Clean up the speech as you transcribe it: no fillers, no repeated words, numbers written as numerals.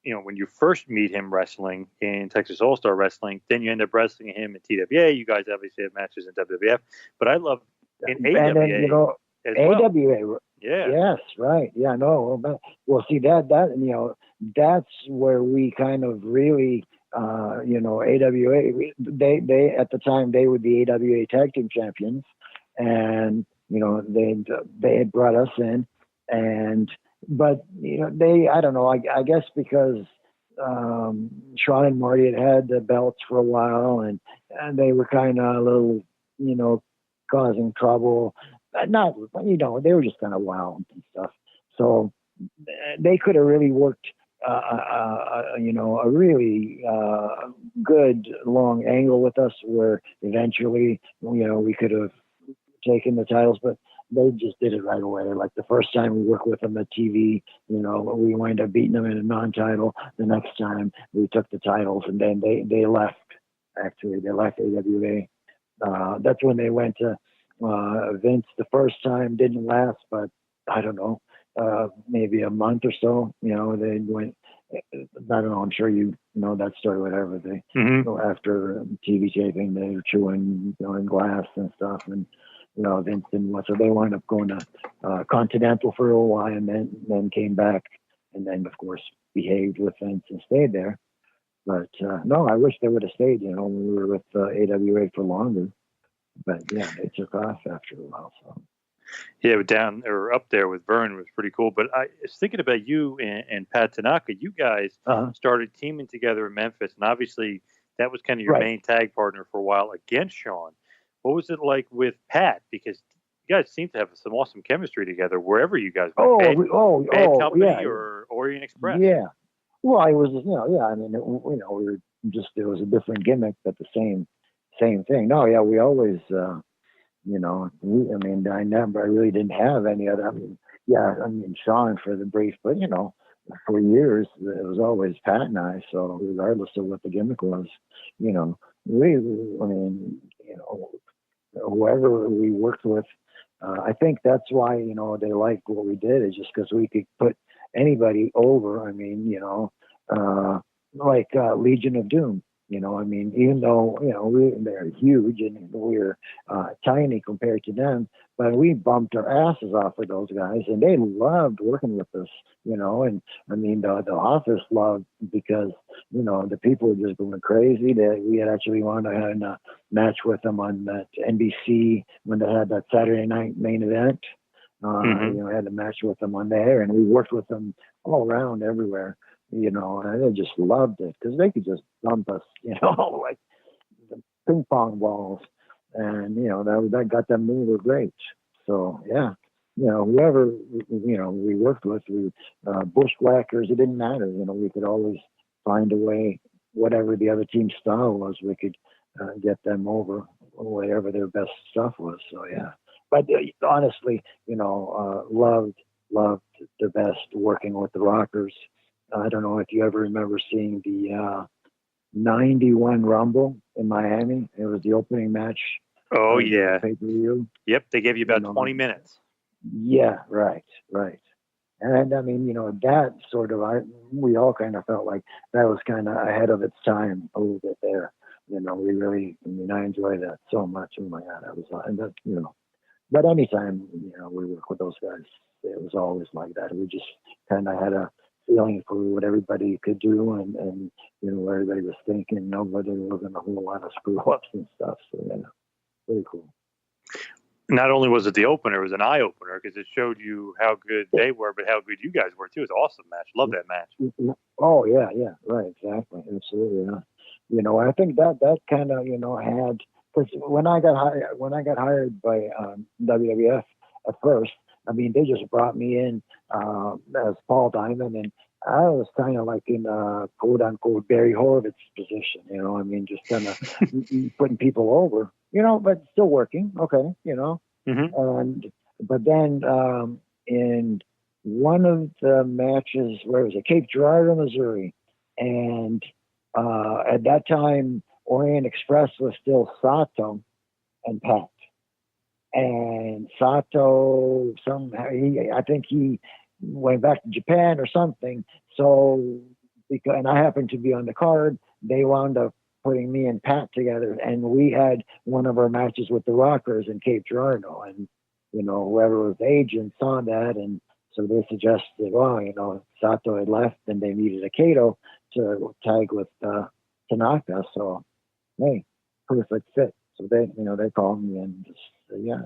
when you first meet him wrestling in Texas All Star Wrestling, then you end up wrestling him in TWA. You guys obviously have matches in WWF, but I love in And then, AWA as well. AWA. Yeah. Yes, right. Yeah, no. Well, see that's where we kind of really, AWA. They at the time they were the AWA Tag Team Champions, and they had brought us in, but they, I don't know. I guess because Sean and Marty had the belts for a while, and they were kind of a little, causing trouble. Not, they were just kind of wild and stuff. So they could have really worked, a really good long angle with us, where eventually, we could have taken the titles, but they just did it right away. Like the first time we worked with them at TV, we wind up beating them in a non-title. The next time we took the titles, and then they left. Actually, they left AWA. That's when they went to Vince. The first time didn't last, but I don't know, maybe a month or so. They went. I don't know. I'm sure you know that story. Whatever they after TV taping, they were chewing glass and stuff, and Vince didn't want. So they wound up going to Continental for a while, and then came back, and then of course behaved with Vince and stayed there. But no, I wish they would have stayed. When we were with AWA for longer. But yeah, they took off after a while. So yeah, down or up there with Vern was pretty cool. But I was thinking about you and Pat Tanaka. You guys started teaming together in Memphis, and obviously that was kind of your main tag partner for a while against Sean. What was it like with Pat? Because you guys seem to have some awesome chemistry together wherever you guys went. Bad Company or Orient Express. Yeah. Well, I was, I mean, we were just, it was a different gimmick, but the same thing. No, yeah, we always, I really didn't have any other, Sean for the brief, but, for years, it was always Pat and I. So regardless of what the gimmick was, whoever we worked with, I think that's why, they liked what we did, is just because we could put anybody over. I mean, like Legion of Doom, even though, they're huge and we're tiny compared to them, but we bumped our asses off of those guys, and they loved working with us, and I mean, the office loved, because, the people were just going crazy. That we had actually wanted to have a match with them on that NBC when they had that Saturday night main event. Had a match with them on there, and we worked with them all around everywhere, and they just loved it because they could just dump us, like the ping pong balls, and that got them moving great. So yeah, whoever we worked with, bushwhackers, it didn't matter. We could always find a way, whatever the other team's style was, we could get them over, whatever their best stuff was. So yeah. But honestly, loved the best working with the Rockers. I don't know if you ever remember seeing the 91 Rumble in Miami. It was the opening match. Oh, yeah. Pay-per-view. Yep, they gave you about 20 minutes. Yeah, right. And I mean, that sort of, we all kind of felt like that was kind of ahead of its time a little bit there. We really, I enjoyed that so much. Oh my God, that was, and that, But anytime, we work with those guys, it was always like that. We just kind of had a feeling for what everybody could do, and what everybody was thinking. Nobody wasn't a whole lot of screw-ups and stuff. So, pretty cool. Not only was it the opener, it was an eye-opener, because it showed you how good they were, but how good you guys were, too. It was an awesome match. Love that match. Oh, yeah, right, exactly. Absolutely, yeah. I think that kind of, had... Because when I got hired by WWF at first, I mean, they just brought me in as Paul Diamond, and I was kind of like in quote unquote Barry Horowitz position, just kind of putting people over, but still working, okay, and but then in one of the matches, where was it, Cape Girardeau, Missouri, and at that time, Orient Express was still Sato and Pat. And Sato, somehow, I think he went back to Japan or something. So because, and I happened to be on the card. They wound up putting me and Pat together, and we had one of our matches with the Rockers in Cape Girardeau, and whoever was the agent saw that, and so they suggested, well, Sato had left, and they needed a Kato to tag with Tanaka, so hey, perfect fit. So they called me and just said, yeah.